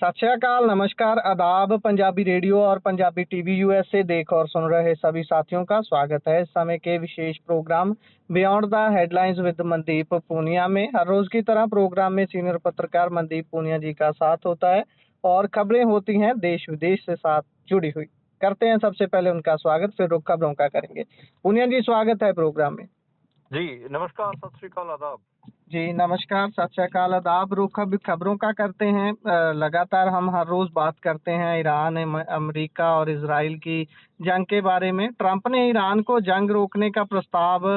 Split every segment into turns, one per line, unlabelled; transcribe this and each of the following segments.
सत श्री अकाल, नमस्कार, आदाब। पंजाबी रेडियो और पंजाबी टीवी यूएस से देख और सुन रहे सभी साथियों का स्वागत है इस समय के विशेष programme beyond the headlines with Mandeep Punia में। हर रोज की तरह प्रोग्राम में सीनियर पत्रकार मनदीप पूनिया जी का साथ होता है और खबरें होती हैं देश विदेश से साथ जुड़ी हुई। करते हैं सबसे पहले उनका स्वागत, फिर रुख खबरों का करेंगे। पूनिया जी, स्वागत है प्रोग्राम में।
जी नमस्कार, सत श्री अकाल, आदाब।
जी नमस्कार, सत श्री अकाल, आदाब। रुख अब खबरों का करते हैं। लगातार हम हर रोज बात करते हैं ईरान, अमेरिका और इजराइल की जंग के बारे में। ट्रंप ने ईरान को जंग रोकने का प्रस्ताव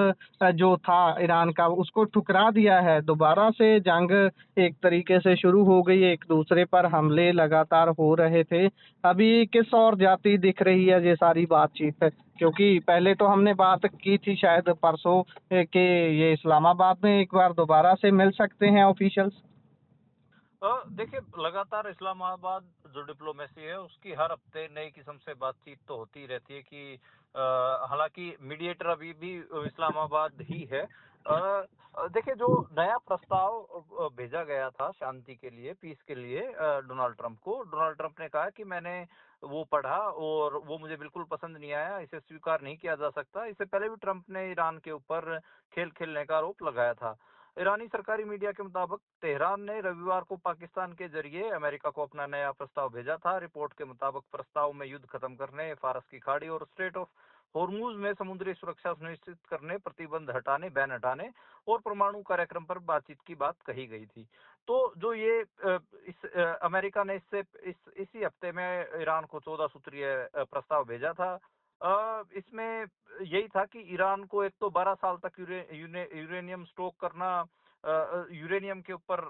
जो था ईरान का, उसको ठुकरा दिया है। दोबारा से जंग एक तरीके से शुरू हो गई, एक दूसरे पर हमले लगातार हो रहे थे। अभी किस और जाती दिख रही है ये सारी बातचीत है? क्योंकि पहले तो हमने बात की थी शायद परसों कि ये इस्लामाबाद में एक बार दोबारा से मिल सकते हैं ऑफिशियल्स।
देखिए, लगातार इस्लामाबाद जो डिप्लोमेसी है उसकी हर हफ्ते नई किस्म से बातचीत तो होती रहती है कि हालांकि मीडिएटर अभी भी इस्लामाबाद ही है। देखिए, जो नया प्रस्ताव भेजा गया था शांति के लिए, पीस के लिए, डोनाल्ड ट्रंप ने कहा कि मैंने वो पढ़ा और वो मुझे बिल्कुल पसंद नहीं आया, इसे स्वीकार नहीं किया जा सकता। इससे पहले भी ट्रंप ने ईरान के ऊपर खेल खेलने का आरोप लगाया था। ईरानी सरकारी मीडिया के मुताबिक तेहरान ने रविवार को पाकिस्तान के जरिए अमेरिका को अपना नया प्रस्ताव भेजा था। रिपोर्ट के मुताबिक प्रस्ताव में युद्ध खत्म करने, फारस की खाड़ी और स्ट्रेट ऑफ होर्मुज में समुद्री सुरक्षा सुनिश्चित करने, प्रतिबंध हटाने, बैन हटाने और परमाणु कार्यक्रम पर बातचीत की बात कही गई थी। तो जो ये अमेरिका ने इसी हफ्ते में ईरान को 14 सूत्रीय प्रस्ताव भेजा था। इसमें यही था कि ईरान को एक तो 12 साल तक यूरेनियम स्टॉक करना, यूरेनियम के ऊपर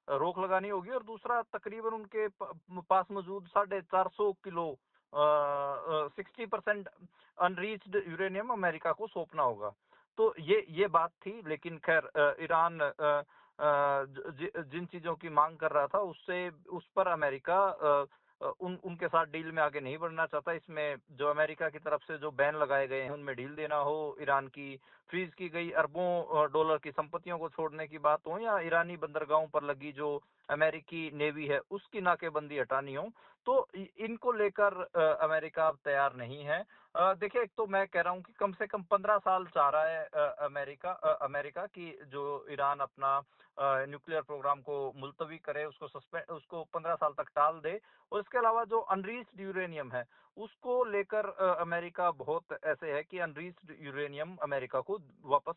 रोक लगानी होगी, और दूसरा तकरीबन उनके पास मौजूद 450 किलो 60% अनरीच्ड यूरेनियम अमेरिका को सौंपना होगा। तो ये बात थी, लेकिन खैर ईरान जिन चीजों की मांग कर रहा था उस पर अमेरिका उनके साथ डील में आगे नहीं बढ़ना चाहता। इसमें जो अमेरिका की तरफ से जो बैन लगाए गए हैं उनमें ढील देना हो, ईरान की फ्रीज की गई अरबों डॉलर की संपत्तियों को छोड़ने की बात हो, या ईरानी बंदरगाहों पर लगी जो अमेरिकी नेवी है उसकी नाकेबंदी हटानी हो, तो इनको लेकर अमेरिका अब तैयार नहीं है। देखिए, एक तो मैं कह रहा हूँ कि कम से कम 15 साल चाह रहा है अमेरिका की जो ईरान अपना न्यूक्लियर प्रोग्राम को मुलतवी करे, उसको 15 साल तक टाल दे। और इसके अलावा जो अनरीच्ड यूरेनियम है उसको लेकर अमेरिका बहुत ऐसे है कि अनरीच्ड यूरेनियम अमेरिका को वापस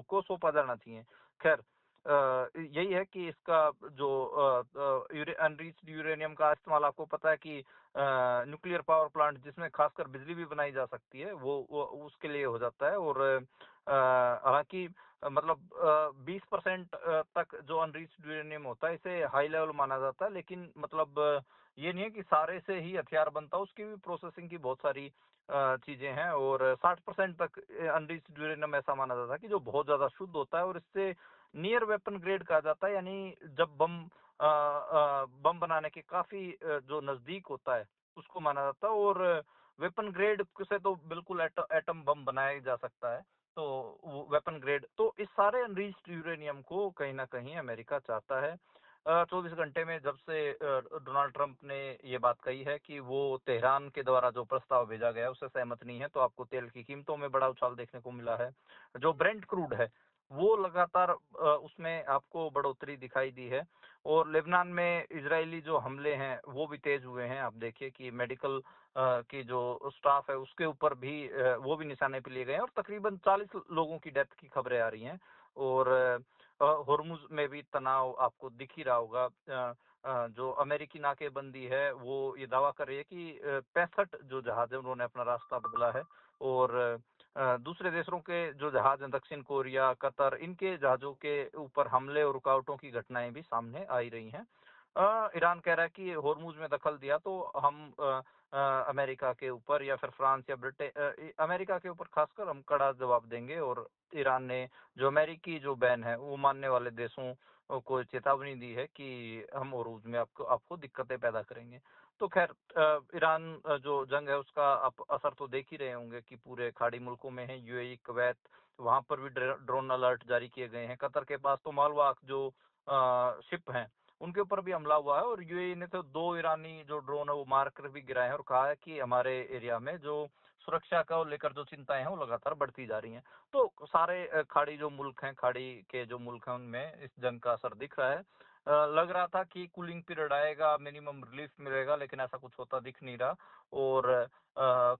को सौंपा जाना चाहिए। खैर, यही है कि इसका जो अनरीच्ड यूरेनियम का इस्तेमाल, आपको पता है कि न्यूक्लियर पावर प्लांट जिसमें खासकर बिजली भी बनाई जा सकती है वो उसके लिए हो जाता है। और हालांकि मतलब 20% तक जो अनरीच्ड यूरेनियम होता है इसे हाई लेवल माना जाता है, लेकिन मतलब ये नहीं है कि सारे से ही हथियार बनता है, उसकी भी प्रोसेसिंग की बहुत सारी चीजें हैं। और 60% तक अनरीच्ड यूरेनियम ऐसा माना जाता है कि जो बहुत ज्यादा शुद्ध होता है और इससे नियर वेपन ग्रेड कहा जाता है, यानी जब बम बनाने के काफी जो नजदीक होता है उसको माना जाता है। और वेपन ग्रेड से तो बिल्कुल एटम बम बनाया जा सकता है, तो वेपन ग्रेड। तो इस सारे अनरीच्ड यूरेनियम को कहीं ना कहीं अमेरिका चाहता है। 24 घंटे में जब से डोनाल्ड ट्रंप ने ये बात कही है कि वो तेहरान के द्वारा जो प्रस्ताव भेजा गया है उससे सहमत नहीं है, तो आपको तेल की कीमतों में बड़ा उछाल देखने को मिला है। जो ब्रेंट क्रूड है वो लगातार उसमें आपको बढ़ोतरी दिखाई दी है। और लेबनान में इजरायली जो हमले हैं वो भी तेज हुए हैं। आप देखिए कि मेडिकल की जो स्टाफ है उसके ऊपर भी वो भी निशाने पे लिए गए हैं, और तकरीबन 40 लोगों की डेथ की खबरें आ रही हैं। और होर्मुज में भी तनाव आपको दिख ही रहा होगा। जो अमेरिकी नाकेबंदी है वो ये दावा कर रही है कि 65 जो जहाज है उन्होंने अपना रास्ता बदला है। और दूसरे देशों के जो जहाज हैं, दक्षिण कोरिया, कतर, इनके जहाजों के ऊपर हमले और रुकावटों की घटनाएं भी सामने आई रही हैं। ईरान कह रहा है कि होर्मुज में दखल दिया तो हम अमेरिका के ऊपर या फिर फ्रांस या ब्रिटेन, अमेरिका के ऊपर खासकर हम कड़ा जवाब देंगे। और ईरान ने जो अमेरिकी जो बैन है वो मानने वाले देशों को चेतावनी दी है कि हम होर्मुज में आपको दिक्कतें पैदा करेंगे। तो खैर, ईरान जो जंग है उसका आप असर तो देख ही रहे होंगे कि पूरे खाड़ी मुल्कों में है, यूएई, कुवैत, वहां पर भी ड्रोन अलर्ट जारी किए गए हैं। कतर के पास तो मालवाहक जो शिप हैं उनके ऊपर भी हमला हुआ है। और यूएई ने तो 2 ईरानी जो ड्रोन है वो मार कर भी गिराए हैं और कहा है कि हमारे एरिया में जो सुरक्षा को लेकर जो चिंताएं हैं वो लगातार बढ़ती जा रही हैं। तो सारे खाड़ी जो मुल्क हैं, खाड़ी के जो मुल्क हैं, उनमें इस जंग का असर दिख रहा है। लग रहा था कि कूलिंग पीरियड आएगा, मिनिमम रिलीफ मिलेगा, लेकिन ऐसा कुछ होता दिख नहीं रहा। और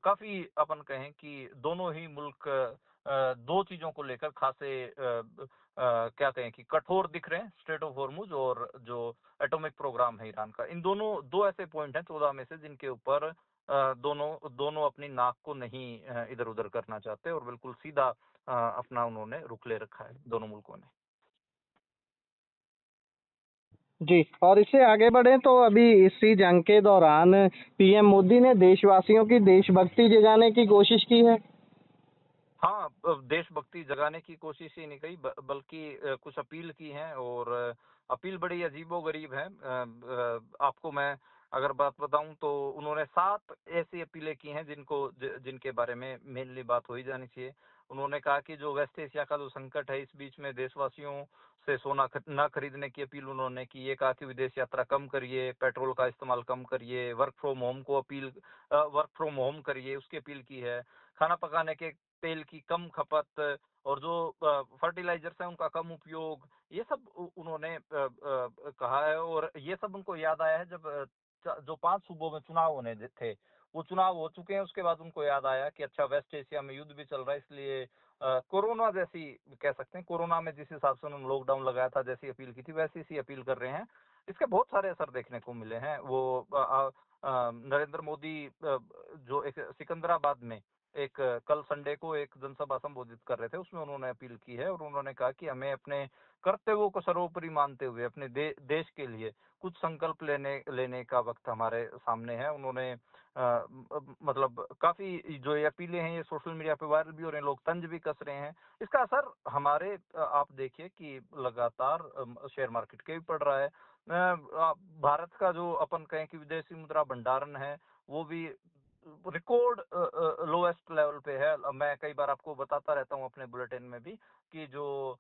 काफी अपन कहें कि दोनों ही मुल्क दो चीजों को लेकर खासे क्या कहें कि कठोर दिख रहे हैं, स्ट्रेट ऑफ हॉर्मुज और जो एटॉमिक प्रोग्राम है ईरान का। इन दोनों दो ऐसे पॉइंट हैं 14 में से जिनके ऊपर दोनों दोनों अपनी नाक को नहीं इधर उधर करना चाहते और बिल्कुल सीधा अपना उन्होंने रुख ले रखा है दोनों मुल्कों ने।
जी, और इससे आगे बढ़े तो अभी इसी जंग के दौरान पीएम मोदी ने देशवासियों की देशभक्ति जगाने की कोशिश की है।
हाँ, देशभक्ति जगाने की कोशिश ही नहीं कही, बल्कि कुछ अपील की है। और अपील बड़ी अजीबोगरीब है। आपको मैं अगर बात बताऊं तो उन्होंने 7 ऐसी अपीलें की हैं जिनके बारे में मेनली बात हो ही जानी चाहिए। उन्होंने कहा कि जो वेस्ट एशिया का जो संकट है, इस बीच में देशवासियों से सोना न खरीदने की अपील उन्होंने की। ये कहा कि विदेश यात्रा कम करिए, पेट्रोल का इस्तेमाल कम करिए, वर्क फ्रॉम होम करिए, उसकी अपील की है। खाना पकाने के तेल की कम खपत और जो फर्टिलाइजर्स हैं उनका कम उपयोग, ये सब उन्होंने कहा है। और ये सब उनको याद आया है जब जो 5 सूबों में चुनाव होने थे, वो चुनाव हो चुके हैं। उसके बाद उनको याद आया कि अच्छा, वेस्ट एशिया में युद्ध भी चल रहा है, इसलिए कोरोना जैसी, कह सकते हैं कोरोना में जिस हिसाब से उन्होंने लॉकडाउन लगाया था, जैसी अपील की थी, वैसी सी अपील कर रहे हैं। इसके बहुत सारे असर देखने को मिले हैं। वो नरेंद्र मोदी जो एक सिकंदराबाद में एक कल संडे को एक जनसभा संबोधित कर रहे थे, उसमें उन्होंने अपील की है और उन्होंने कहा कि हमें अपने कर्तव्यों को सर्वोपरि मानते हुए अपने देश के लिए कुछ संकल्प लेने का वक्त हमारे सामने है। उन्होंने मतलब काफी जो ये अपीलें हैं ये सोशल मीडिया पे वायरल भी हो रहे हैं, लोग तंज भी कस रहे हैं। इसका असर हमारे आप देखिए कि लगातार शेयर मार्केट के भी पड़ रहा है। भारत का जो अपन कहें कि विदेशी मुद्रा भंडारण है, वो भी रिकॉर्ड लोएस्ट लेवल पे है। मैं कई बार आपको बताता रहता हूँ अपने बुलेटिन में भी कि जो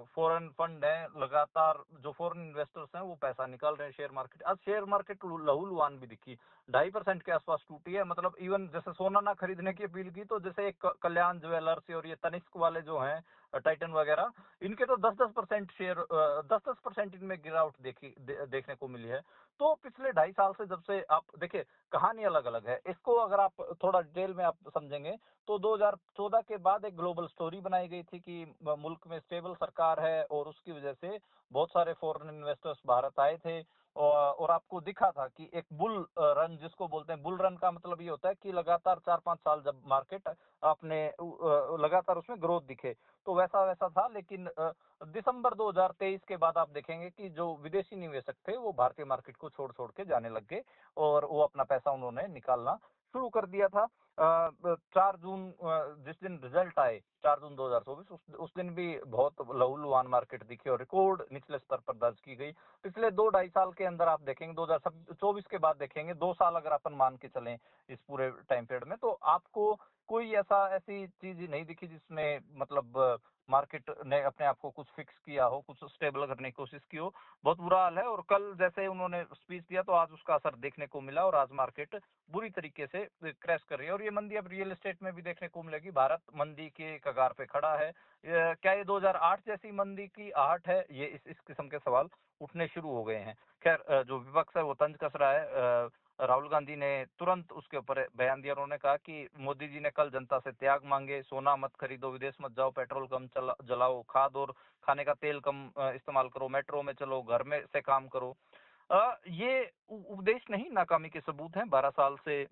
फॉरेन फंड है, लगातार जो फॉरेन इन्वेस्टर्स हैं वो पैसा निकाल रहे हैं शेयर मार्केट। आज शेयर मार्केट लहूलुहान भी दिखी, 2.5% के आसपास टूटी है। मतलब इवन जैसे सोना ना खरीदने की अपील की, तो जैसे एक कल्याण ज्वेलर्स और ये तनिष्क वाले जो हैं, टाइटन वगैरह, इनके तो 10-10% शेयर 10-10% इनमें गिरावट देखने को मिली है। तो पिछले 2.5 साल से, जब से आप देखिए, कहानी अलग अलग है। इसको अगर आप थोड़ा डिटेल में आप समझेंगे तो 2014 के बाद एक ग्लोबल स्टोरी बनाई गई थी कि मुल्क में स्टेबल सरकार है और उसकी वजह से बहुत सारे फॉरेन इन्वेस्टर्स भारत आए थे। और आपको दिखा था कि एक बुल रन जिसको बोलते हैं, बुल रन का मतलब ये होता है कि लगातार 4-5 साल जब मार्केट अपने लगातार उसमें ग्रोथ दिखे, तो वैसा वैसा था। लेकिन दिसंबर 2023 के बाद आप देखेंगे कि जो विदेशी निवेशक थे वो भारतीय मार्केट को छोड़ छोड़ के जाने लग गए और वो अपना पैसा उन्होंने निकालना शुरू कर दिया था। 4 जून जिस दिन रिजल्ट आए, 4 जून 2024, उस दिन भी बहुत लहूलुहान मार्केट दिखी और रिकॉर्ड निचले स्तर पर दर्ज की गई। पिछले 2-2.5 साल के अंदर आप देखेंगे, 2024 के बाद देखेंगे, 2 साल अगर अपन मान के चलें इस पूरे टाइम पीरियड में, तो आपको कोई ऐसी चीज ही नहीं दिखी जिसमें मतलब मार्केट ने अपने आप को कुछ फिक्स किया हो, कुछ स्टेबल करने की कोशिश की हो। बहुत बुरा हाल है। और कल जैसे उन्होंने स्पीच दिया तो आज उसका असर देखने को मिला और आज मार्केट बुरी तरीके से क्रैश कर रही है। और ये मंदी अब रियल एस्टेट में भी देखने को मिलेगी। भारत मंदी के कगार पे खड़ा है। क्या ये 2008 जैसी मंदी की आहट है? ये इस किस्म के सवाल उठने शुरू हो गए हैं। खैर, जो विपक्ष है वो तंज कस रहा है। राहुल गांधी ने तुरंत उसके ऊपर बयान दिया। उन्होंने कहा कि मोदी जी ने कल जनता से त्याग मांगे, सोना मत खरीदो, विदेश मत जाओ, पेट्रोल कम जलाओ, खाद और खाने का तेल कम इस्तेमाल करो, मेट्रो में चलो, घर में से काम करो। ये उपदेश नहीं, नाकामी के सबूत हैं। 12 साल से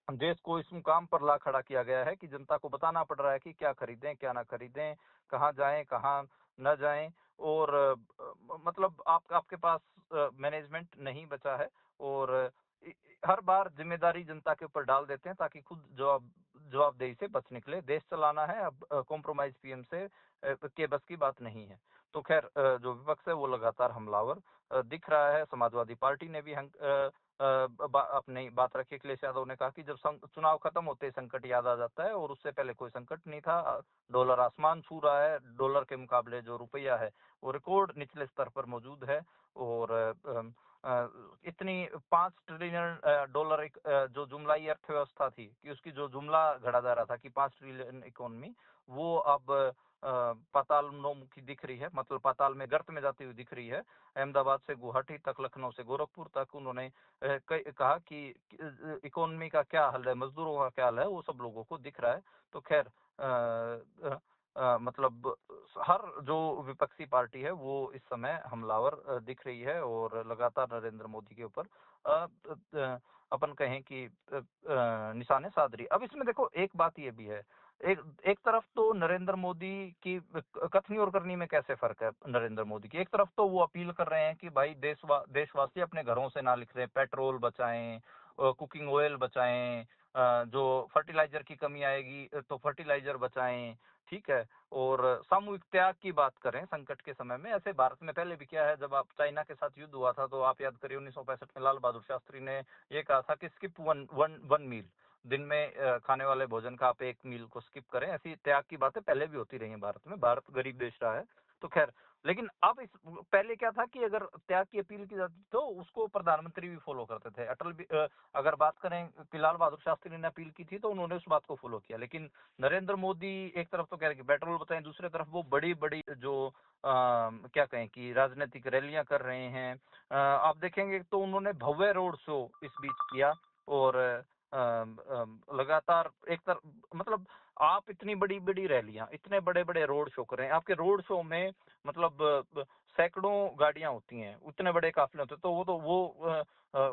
देश को इस मुकाम पर ला खड़ा किया गया है कि जनता को बताना पड़ रहा है कि क्या खरीदें, क्या ना खरीदें, कहाँ जाएं, कहाँ न जाएं। और मतलब आपके पास मैनेजमेंट नहीं बचा है और हर बार जिम्मेदारी जनता के ऊपर डाल देते हैं ताकि खुद जवाबदेही से बच निकले। देश चलाना है, अब कॉम्प्रोमाइज पीएम से के बस की बात नहीं है। तो खैर, जो विपक्ष है वो लगातार हमलावर दिख रहा है। समाजवादी पार्टी ने भी अपनी बात रखी। अखिलेश यादव ने कहा कि जब चुनाव खत्म होते ही संकट याद आ जाता है और उससे पहले कोई संकट नहीं था। डॉलर आसमान छू रहा है, डॉलर के मुकाबले जो रुपया है वो रिकॉर्ड निचले स्तर पर मौजूद है। और इतनी 5 ट्रिलियन डॉलर जो जुमलाई अर्थव्यवस्था थी, कि उसकी जो जुमला घड़ा जा रहा था कि 5 ट्रिलियन इकोनॉमी, वो अब पातालमुखी दिख रही है, मतलब पाताल में गर्त में जाती हुई दिख रही है। अहमदाबाद से गुवाहाटी तक, लखनऊ से गोरखपुर तक उन्होंने कहा कि इकोनॉमी का क्या हाल है, मजदूरों का क्या हाल है, वो सब लोगों को दिख रहा है। तो खैर मतलब हर जो विपक्षी पार्टी है वो इस समय हमलावर दिख रही है और लगातार नरेंद्र मोदी के ऊपर अपन कहें कि निशाने साध रही। अब इसमें देखो एक बात ये भी है, एक तरफ तो नरेंद्र मोदी की कथनी और करनी में कैसे फर्क है नरेंद्र मोदी की। एक तरफ तो वो अपील कर रहे हैं कि भाई देशवासी अपने घरों से ना निकलें, पेट्रोल बचाएं, कुकिंग ऑयल बचाएं, जो फर्टिलाइजर की कमी आएगी तो फर्टिलाइजर बचाएं, ठीक है। और सामूहिक त्याग की बात करें संकट के समय में। ऐसे भारत में पहले भी किया है, जब आप चाइना के साथ युद्ध हुआ था तो आप याद करिए 1965 में लाल बहादुर शास्त्री ने ये कहा था कि स्किप वन मील, दिन में खाने वाले भोजन का आप एक मील को स्किप करें। ऐसी त्याग की बातें पहले भी होती रही हैं भारत में, भारत गरीब देश रहा है। तो खैर, लेकिन अब इस पहले क्या था कि अगर त्याग की अपील की जाती तो उसको प्रधानमंत्री भी फॉलो करते थे। अगर बात करें कि लाल बहादुर शास्त्री ने अपील की थी तो उन्होंने उस बात को फॉलो किया। लेकिन नरेंद्र मोदी एक तरफ तो कह रहे कि पेट्रोल बचाएं, दूसरी तरफ वो बड़ी बड़ी जो क्या कहें कि राजनीतिक रैलियां कर रहे हैं। आप देखेंगे तो उन्होंने भव्य रोड शो इस बीच किया और लगातार एक तरफ मतलब आप इतनी बड़ी बड़ी रैलियां, इतने बड़े बड़े रोड शो कर रहे हैं, आपके रोड शो में मतलब सैकड़ों गाड़ियां होती हैं, उतने बड़े काफिले होते हैं, तो वो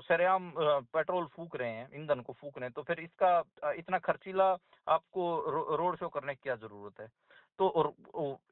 सरेआम पेट्रोल फूक रहे हैं, ईंधन को फूक रहे हैं। तो फिर इसका इतना खर्चीला आपको रोड शो करने की क्या जरूरत है। तो और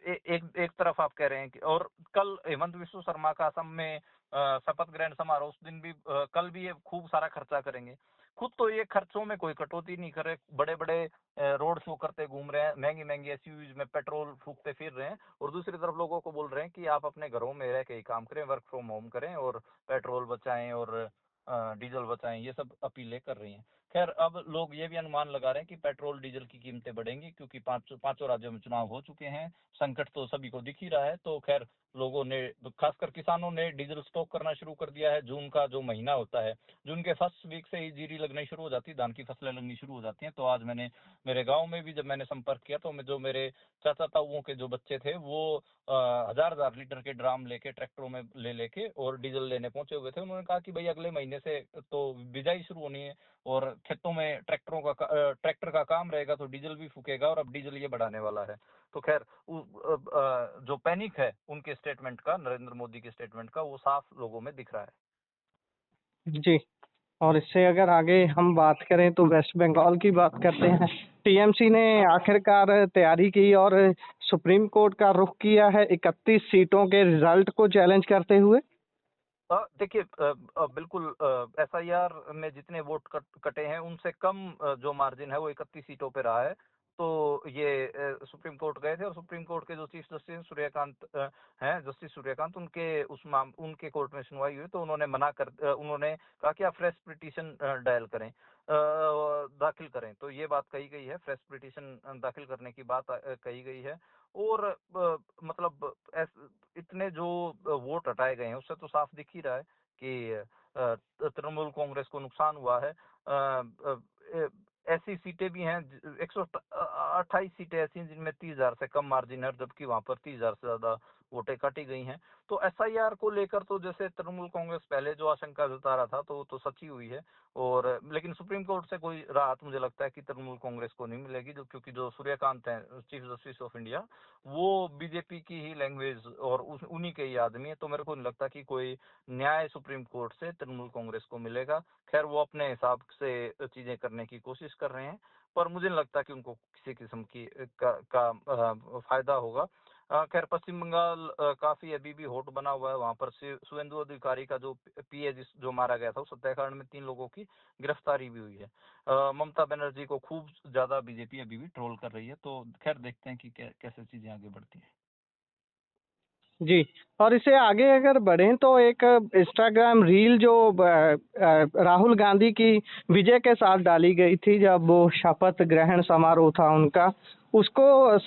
एक तरफ आप कह रहे हैं कि और कल हेमंत बिस्व शर्मा का असम में शपथ ग्रहण समारोह, उस दिन भी कल भी ये खूब सारा खर्चा करेंगे। खुद तो ये खर्चों में कोई कटौती नहीं कर रहे, बड़े बड़े रोड शो करते घूम रहे हैं, महंगी महंगी एसयूवीज में पेट्रोल फूकते फिर रहे हैं, और दूसरी तरफ लोगों को बोल रहे हैं कि आप अपने घरों में रह के ही काम करें, वर्क फ्रॉम होम करें और पेट्रोल बचाएं और डीजल बचाएं। ये सब अपीलें कर रही हैं। खैर, अब लोग ये भी अनुमान लगा रहे हैं कि पेट्रोल डीजल की कीमतें बढ़ेंगी, क्योंकि पांचों राज्यों में चुनाव हो चुके हैं, संकट तो सभी को दिख ही रहा है। तो खैर, लोगों ने, खासकर किसानों ने डीजल स्टॉक करना शुरू कर दिया है। जून का जो महीना होता है, जून के फर्स्ट वीक से ही जीरी लगनी शुरू हो जाती है, धान की फसलें लगनी शुरू हो जाती हैं। तो आज मैंने मेरे गांव में भी जब मैंने संपर्क किया तो जो मेरे चाचा ताऊओं के जो बच्चे थे वो हजार लीटर के ड्राम लेके ट्रैक्टरों में लेके और डीजल लेने पहुंचे हुए थे। उन्होंने कहा कि भाई अगले महीने से तो बिजाई शुरू होनी है और खेतों में ट्रैक्टर का काम रहेगा, तो डीजल भी फूकेगा, और अब डीजल ये बढ़ाने वाला है। तो खैर, जो पैनिक है उनके स्टेटमेंट का, नरेंद्र मोदी के स्टेटमेंट का, वो साफ लोगों में दिख रहा है।
जी। और इससे अगर आगे हम बात करें तो वेस्ट बंगाल की बात करते हैं। टीएमसी ने आखिरकार तैयारी की और सुप्रीम कोर्ट का रुख किया है 31 सीटों के रिजल्ट को चैलेंज करते हुए।
देखिए, बिल्कुल एसआईआर में जितने वोट कटे हैं उनसे कम जो मार्जिन है वो 31 सीटों पे रहा है। तो ये सुप्रीम कोर्ट गए थे और सुप्रीम कोर्ट के जो चीफ जस्टिस सूर्यकांत हैं, जस्टिस सूर्यकांत, उनके कोर्ट में सुनवाई हुई तो उन्होंने कहा कि आप फ्रेश पिटीशन दाखिल करें। तो ये बात कही गई है, फ्रेश पिटीशन दाखिल करने की बात कही गई है। और मतलब इतने जो वोट हटाए गए हैं उससे तो साफ दिख ही रहा है कि तृणमूल कांग्रेस को नुकसान हुआ है। ऐसी सीटें भी हैं, 128 सीटें ऐसी हैं जिनमें 30,000 से कम मार्जिन है, जबकि वहां पर 30,000 से ज्यादा वोटें काटी गई हैं। तो एसआईआर को लेकर तो जैसे तृणमूल कांग्रेस पहले जो आशंका जता रहा था तो वो तो सच्ची हुई है। और लेकिन सुप्रीम कोर्ट से कोई राहत मुझे लगता है कि तृणमूल कांग्रेस को नहीं मिलेगी, क्योंकि जो सूर्यकांत हैं, चीफ जस्टिस ऑफ इंडिया, वो बीजेपी की ही लैंग्वेज और उन्हीं के ही आदमी है। तो मेरे को नहीं लगता कि कोई न्याय सुप्रीम कोर्ट से तृणमूल कांग्रेस को मिलेगा। खैर, वो अपने हिसाब से चीजें करने की कोशिश कर रहे हैं, पर मुझे नहीं लगता कि उनको किसी किस्म की का फायदा होगा। खैर, पश्चिम बंगाल काफी अभी भी हॉट बना हुआ है। वहां पर शुभेंदु अधिकारी का जो पीए जो मारा गया था, उस हत्याकांड में 3 लोगों की गिरफ्तारी भी हुई है। ममता बनर्जी को खूब ज्यादा बीजेपी अभी भी ट्रोल कर रही है। तो खैर, देखते हैं कि कैसे चीजें आगे बढ़ती हैं।
जी। और इसे आगे अगर बढ़ें तो एक इंस्टाग्राम रील जो राहुल गांधी की विजय के साथ डाली गई थी जब वो शपथ ग्रहण समारोह था उनका, उसको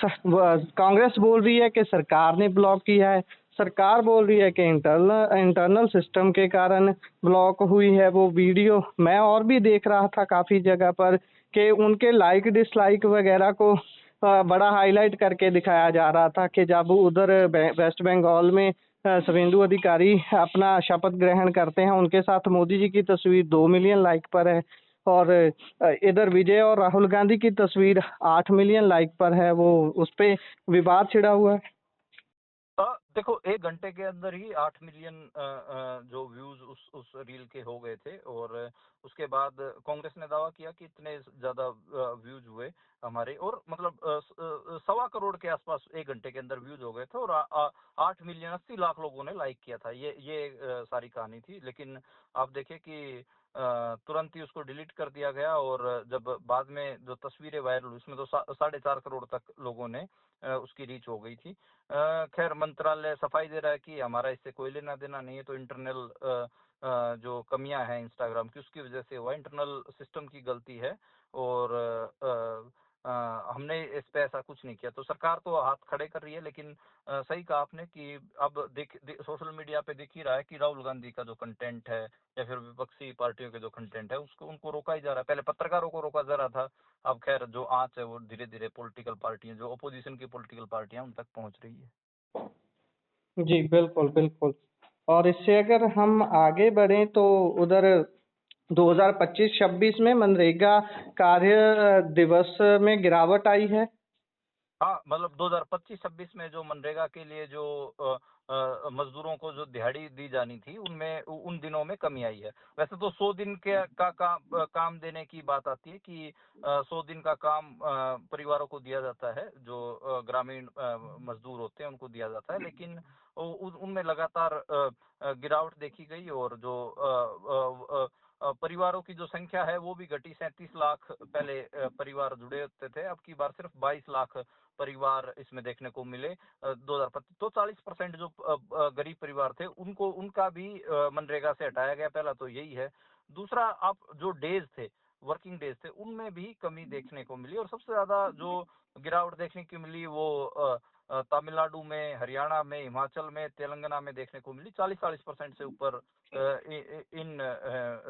कांग्रेस बोल रही है कि सरकार ने ब्लॉक किया है। सरकार बोल रही है कि इंटरनल सिस्टम के कारण ब्लॉक हुई है वो वीडियो। मैं और भी देख रहा था काफ़ी जगह पर कि उनके लाइक डिसलाइक वगैरह को बड़ा हाईलाइट करके दिखाया जा रहा था कि जब उधर वेस्ट बंगाल में शुभेंदु अधिकारी अपना शपथ ग्रहण करते हैं, उनके साथ मोदी जी की तस्वीर 2 मिलियन लाइक पर है और इधर विजय और राहुल गांधी की तस्वीर 8 मिलियन लाइक पर है। वो उस पे विवाद छिड़ा हुआ है।
देखो 1 घंटे के अंदर ही 8 मिलियन जो व्यूज उस रील के हो गए थे और उसके बाद कांग्रेस ने दावा किया कि इतने ज्यादा व्यूज हुए हमारे, और मतलब 1.25 करोड़ के आसपास 1 घंटे के अंदर व्यूज हो गए थे और 8 मिलियन 80 लाख लोगों ने लाइक किया था। ये सारी कहानी थी। लेकिन आप देखें कि तुरंत ही उसको डिलीट कर दिया गया और जब बाद में जो तस्वीरें वायरल हुई उसमें तो 4.5 करोड़ तक लोगों ने उसकी रीच हो गई थी। खैर मंत्रालय सफाई दे रहा है कि हमारा इससे कोई लेना देना नहीं है, तो इंटरनल जो कमियां हैं इंस्टाग्राम की उसकी वजह से हुआ, इंटरनल सिस्टम की गलती है और हमने इस पे ऐसा कुछ नहीं किया। तो सरकार तो हाथ खड़े कर रही है, लेकिन सही कहा आपने कि अब सोशल मीडिया पे दिख ही रहा है कि राहुल गांधी का जो कंटेंट है या फिर विपक्षी पार्टियों के जो कंटेंट है उसको उनको रोका ही जा रहा है। पहले पत्रकारों को रोका जा रहा था, अब खैर जो आंच है वो धीरे धीरे पॉलिटिकल पार्टियां, जो अपोजिशन की पॉलिटिकल पार्टियां, उन तक पहुंच रही है।
जी, बिल्कुल, बिल्कुल। और इससे अगर हम आगे बढ़ें तो उधर 2025-26 में मनरेगा कार्य दिवस में गिरावट आई है।
हाँ, मतलब 2025-26 में जो मनरेगा के लिए जो मजदूरों को जो दिहाड़ी दी जानी थी उनमें उन दिनों में कमी आई है। वैसे तो 100 दिन के काम देने की बात आती है कि 100 दिन का काम परिवारों को दिया जाता है, जो ग्रामीण मजदूर होते हैं उनको दिया जाता है, लेकिन उनमें लगातार गिरावट देखी गई और जो परिवारों की जो संख्या है वो भी घटी। 37 लाख पहले परिवार जुड़े होते थे, अब की बार सिर्फ 22 लाख परिवार इसमें देखने को मिले 2025। तो 40% जो गरीब परिवार थे उनको, उनका भी मनरेगा से हटाया गया। पहला तो यही है। दूसरा, आप जो डेज थे, वर्किंग डेज थे, उनमें भी कमी देखने को मिली और सबसे ज्यादा जो गिरावट देखने को मिली वो तमिलनाडु में, हरियाणा में, हिमाचल में, तेलंगाना में देखने को मिली। 40% से ऊपर इन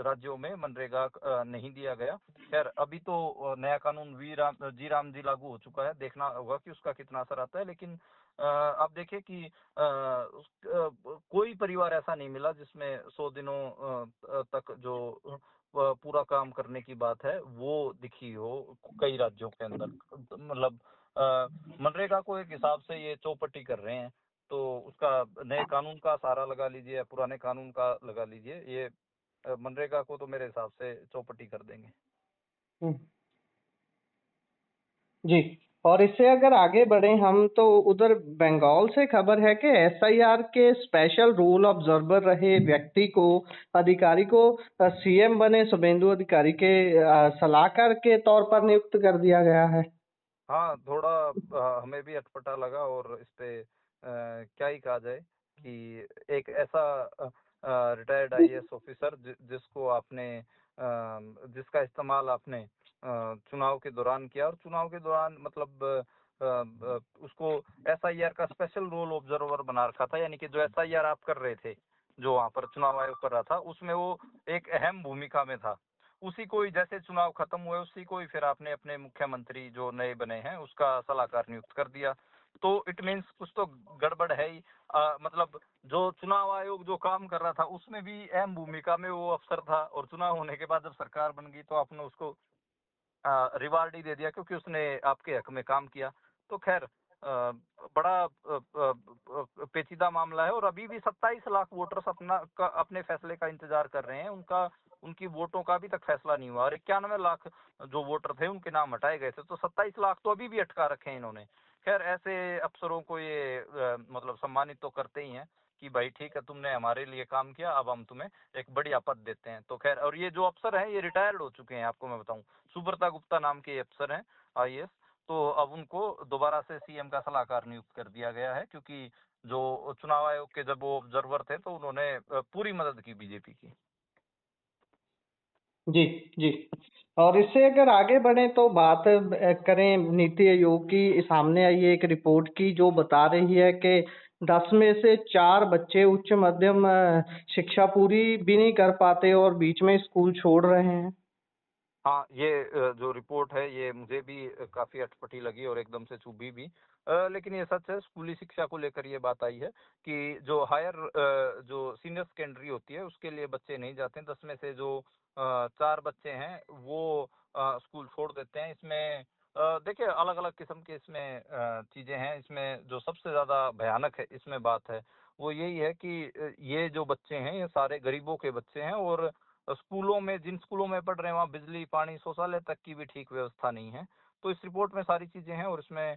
राज्यों में मनरेगा नहीं दिया गया। खैर अभी तो नया कानून जी राम जी लागू हो चुका है, देखना होगा कि उसका कितना असर आता है। लेकिन आप देखें कि कोई परिवार ऐसा नहीं मिला जिसमें 100 दिनों तक जो पूरा काम करने की बात है वो दिखी हो कई राज्यों के अंदर। मतलब मनरेगा को एक हिसाब से ये चौपटी कर रहे हैं, तो उसका नए कानून का सहारा लगा लीजिए या पुराने कानून का लगा लीजिए, ये मनरेगा को तो मेरे हिसाब से चौपटी कर देंगे।
जी। और इससे अगर आगे बढ़े हम तो उधर बंगाल से खबर है कि एसआईआर के स्पेशल रूल ऑब्जर्वर रहे व्यक्ति को, अधिकारी को सीएम बने शुभेंदु अधिकारी के सलाहकार के तौर पर नियुक्त कर दिया गया है।
हाँ, थोड़ा हमें भी अटपटा लगा और इस पे क्या ही कहा जाए कि एक ऐसा रिटायर्ड आईएएस ऑफिसर जिसको आपने जिसका इस्तेमाल आपने चुनाव के दौरान किया, और चुनाव के दौरान मतलब उसको एसआईआर का स्पेशल रोल ऑब्जर्वर बना रखा था, यानी कि जो एसआईआर आप कर रहे थे, जो वहां पर चुनाव आयोग कर रहा था, उसमें वो एक अहम भूमिका में था। उसी को ही जैसे चुनाव खत्म हुए उसी को ही फिर आपने अपने मुख्यमंत्री जो नए बने हैं उसका सलाहकार नियुक्त कर दिया। तो इट मीन्स कुछ तो गड़बड़ है ही। मतलब जो चुनाव आयोग जो काम कर रहा था उसमें भी अहम भूमिका में वो अफसर था, और चुनाव होने के बाद जब सरकार बन गई तो आपने उसको रिवार्ड ही दे दिया क्योंकि उसने आपके हक में काम किया। तो खैर बड़ा पेचीदा मामला है और अभी भी 27 लाख वोटर्स अपने फैसले का इंतजार कर रहे हैं। उनकी वोटों का अभी तक फैसला नहीं हुआ और 91 लाख जो वोटर थे उनके नाम हटाए गए थे, तो 27 लाख तो अभी भी अटका रखे हैं इन्होंने। खैर ऐसे अफसरों को ये मतलब सम्मानित तो करते ही हैं कि भाई ठीक है, तुमने हमारे लिए काम किया, अब हम तुम्हें एक बढ़िया पद देते हैं। तो खैर, और ये जो अफसर हैं ये रिटायर्ड हो चुके हैं, आपको मैं बताऊं, सुब्रता गुप्ता नाम के अफसर हैं आईएएस। तो अब उनको दोबारा से सीएम का सलाहकार नियुक्त कर दिया गया है, क्योंकि जो चुनाव आयोग के जब वो ऑब्जर्वर थे तो उन्होंने पूरी मदद की बीजेपी की।
जी, जी। और इससे अगर आगे बढ़े तो बात करें नीति आयोग की। सामने आई है एक रिपोर्ट की जो बता रही है कि 10 में से 4 बच्चे उच्च मध्यम शिक्षा पूरी भी नहीं कर पाते और बीच में स्कूल छोड़ रहे हैं।
हाँ, ये जो रिपोर्ट है ये मुझे भी काफ़ी अटपटी लगी और एकदम से चुभी भी। लेकिन ये सच है, स्कूली शिक्षा को लेकर ये बात आई है कि जो जो सीनियर सेकेंडरी होती है उसके लिए बच्चे नहीं जाते हैं। 10 में से जो 4 बच्चे हैं वो स्कूल छोड़ देते हैं। इसमें देखिए अलग-अलग किस्म के इसमें चीज़ें हैं। इसमें जो सबसे ज़्यादा भयानक है इसमें बात है, वो यही है कि ये जो बच्चे हैं ये सारे गरीबों के बच्चे हैं और स्कूलों में जिन स्कूलों में पढ़ रहे हैं वहाँ बिजली, पानी, शौचालय तक की भी ठीक व्यवस्था नहीं है। तो इस रिपोर्ट में सारी चीज़ें हैं और इसमें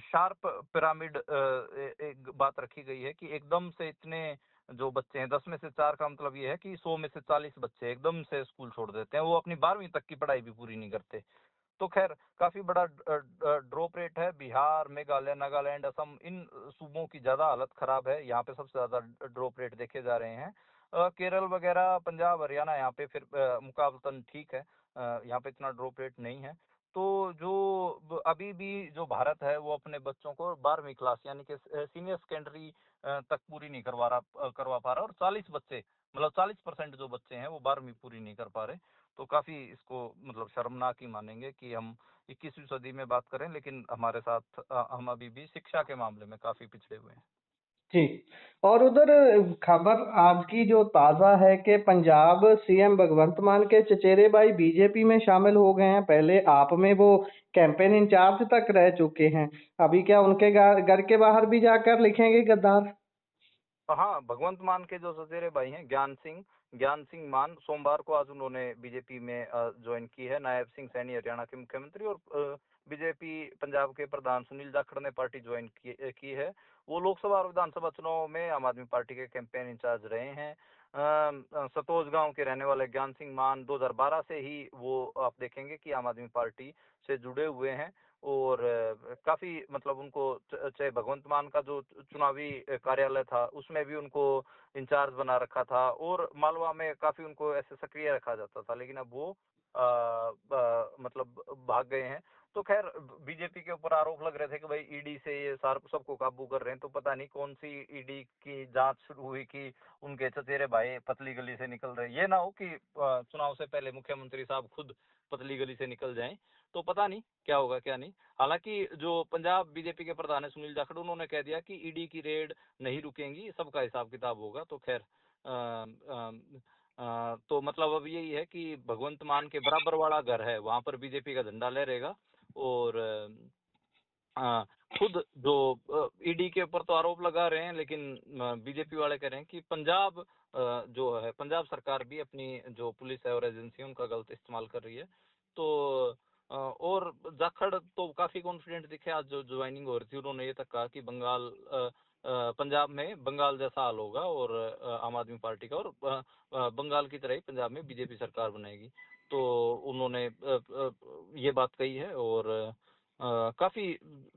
शार्प पिरामिड एक बात रखी गई है कि एकदम से इतने जो बच्चे हैं 10 में से 4 का मतलब ये है कि 100 में से 40 बच्चे एकदम से स्कूल छोड़ देते हैं। वो अपनी 12वीं तक की पढ़ाई भी पूरी नहीं करते। तो खैर काफ़ी बड़ा ड्रॉप रेट है। बिहार, मेघालय, नागालैंड, असम इन सूबों की ज़्यादा हालत ख़राब है। यहाँ पे सबसे ज़्यादा ड्रॉप रेट देखे जा रहे हैं। केरल वगैरह, पंजाब, हरियाणा यहाँ पे फिर मुकाबलतन ठीक है। यहाँ पे इतना ड्रॉप रेट नहीं है। तो जो अभी भी जो भारत है वो अपने बच्चों को 12वीं क्लास यानी कि सीनियर सेकेंडरी तक पूरी नहीं करवा पा रहा और 40 बच्चे मतलब 40% जो बच्चे हैं वो 12वीं पूरी नहीं कर पा रहे। तो काफ़ी इसको मतलब शर्मनाक ही मानेंगे कि हम 21वीं सदी में बात करें लेकिन हमारे साथ हम अभी भी शिक्षा के मामले में काफ़ी पिछड़े हुए हैं।
जी। और उधर खबर आज की जो ताज़ा है कि पंजाब सीएम भगवंत मान के चचेरे भाई बीजेपी में शामिल हो गए हैं। पहले आप में वो कैंपेन इंचार्ज तक रह चुके हैं। अभी क्या उनके घर के बाहर भी जाकर लिखेंगे गद्दार?
हाँ, भगवंत मान के जो सचेरे भाई हैं ज्ञान सिंह मान सोमवार को आज उन्होंने बीजेपी में ज्वाइन की है। नायब सिंह सैनी हरियाणा के मुख्यमंत्री और बीजेपी पंजाब के प्रधान सुनील जाखड़ ने पार्टी ज्वाइन की है। वो लोकसभा और विधानसभा चुनाव में आम आदमी पार्टी के कैंपेन इंचार्ज रहे हैं। सतोज गांव के रहने वाले ज्ञान सिंह मान 2012 से ही वो आप देखेंगे कि आम आदमी पार्टी से जुड़े हुए हैं और काफ़ी मतलब उनको चाहे भगवंत मान का जो चुनावी कार्यालय था उसमें भी उनको इंचार्ज बना रखा था और मालवा में काफ़ी उनको ऐसे सक्रिय रखा जाता था लेकिन अब वो मतलब भाग गए हैं। तो खैर बीजेपी के ऊपर आरोप लग रहे थे कि भाई ईडी से ये सार सबको काबू कर रहे हैं। तो पता नहीं कौन सी ईडी की जांच शुरू हुई कि उनके चचेरे भाई पतली गली से निकल रहे। ये ना हो कि चुनाव से पहले मुख्यमंत्री साहब खुद पतली गली से निकल जाएं। तो पता नहीं क्या होगा क्या नहीं। हालांकि जो पंजाब बीजेपी के प्रधान है सुनील जाखड़ उन्होंने कह दिया कि ईडी की रेड नहीं रुकेंगी, सबका हिसाब किताब होगा। तो खैर तो मतलब अब यही है कि भगवंत मान के बराबर वाला घर है वहां पर बीजेपी का झंडा लहरेगा और खुद जो ईडी के ऊपर तो आरोप लगा रहे हैं लेकिन बीजेपी वाले कह रहे हैं कि पंजाब जो है पंजाब सरकार भी अपनी जो पुलिस है और एजेंसी है उनका गलत इस्तेमाल कर रही है। तो और जाखड़ तो काफी कॉन्फिडेंट दिखे आज जो ज्वाइनिंग हो रही थी। उन्होंने ये तक कहा कि पंजाब में बंगाल जैसा हाल होगा और आम आदमी पार्टी का और बंगाल की तरह ही पंजाब में बीजेपी सरकार बनाएगी। तो उन्होंने ये बात कही है और काफी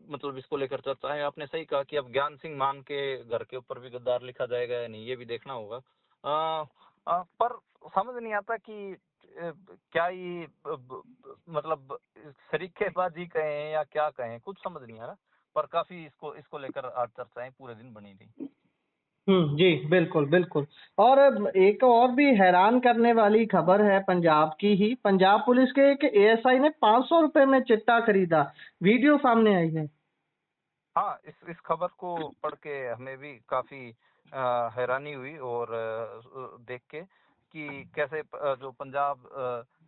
मतलब इसको लेकर चर्चा है। आपने सही कहा कि अब ज्ञान सिंह मान के घर के ऊपर भी गद्दार लिखा जाएगा या नहीं ये भी देखना होगा। पर समझ नहीं आता कि क्या ये मतलब सरीखेबाजी कहें या क्या कहें कुछ समझ नहीं आ रहा। पर काफी इसको लेकर आज चर्चाएं पूरे दिन बनी रही।
जी, बिल्कुल, बिल्कुल। और एक और भी हैरान करने वाली खबर है पंजाब की ही। पंजाब पुलिस के एक एएसआई ने ₹500 में चिट्टा खरीदा। वीडियो सामने आई है।
हाँ, इस खबर को पढ़ के हमें भी काफी हैरानी हुई और देख के कि कैसे जो पंजाब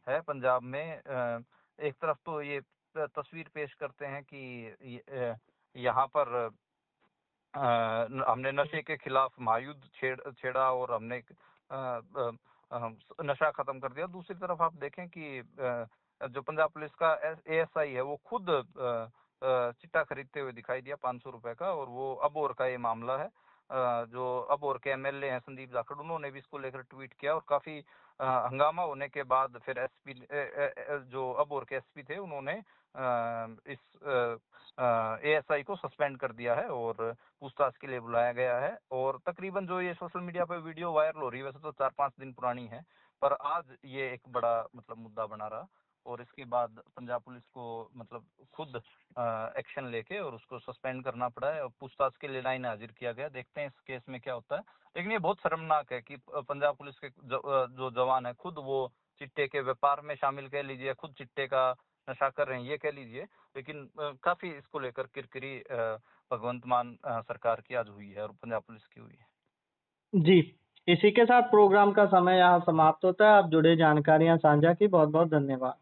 है पंजाब में एक तरफ तो ये तस्वीर पेश करते हैं कि यहाँ पर हमने नशे के खिलाफ महायुद्ध छेड़ा और हमने नशा खत्म कर दिया। दूसरी तरफ आप देखें कि जो पंजाब पुलिस का एएसआई है वो खुद चिट्टा खरीदते हुए दिखाई दिया ₹500 का और वो अबोर का ये मामला है। जो अबोर के एमएलए हैं संदीप जाखड़ उन्होंने भी इसको लेकर ट्वीट किया और काफी हंगामा होने के बाद फिर एसपी जो अबोर के एसपी थे उन्होंने इस एएसआई को सस्पेंड कर दिया है और पूछताछ के लिए बुलाया गया है। और तकरीबन जो ये सोशल मीडिया पे वीडियो वायरल हो रही है वैसे तो 4-5 दिन पुरानी है पर आज ये एक बड़ा मतलब मुद्दा बना रहा। और इसके बाद पंजाब पुलिस को मतलब खुद एक्शन लेके और उसको सस्पेंड करना पड़ा है और पूछताछ के लिए लाइन हाजिर किया गया। देखते हैं इस केस में क्या होता है। लेकिन ये बहुत शर्मनाक है कि पंजाब पुलिस के जो जवान है खुद वो चिट्टे के व्यापार में शामिल कह लीजिए, खुद चिट्टे का नशा कर रहे हैं ये कह लीजिए। लेकिन काफी इसको लेकर किरकिरी भगवंत मान सरकार की आज हुई है और पंजाब पुलिस की हुई है।
जी, इसी के साथ प्रोग्राम का समय यहाँ समाप्त होता है। आप जुड़े जानकारियां साझा की, बहुत बहुत धन्यवाद।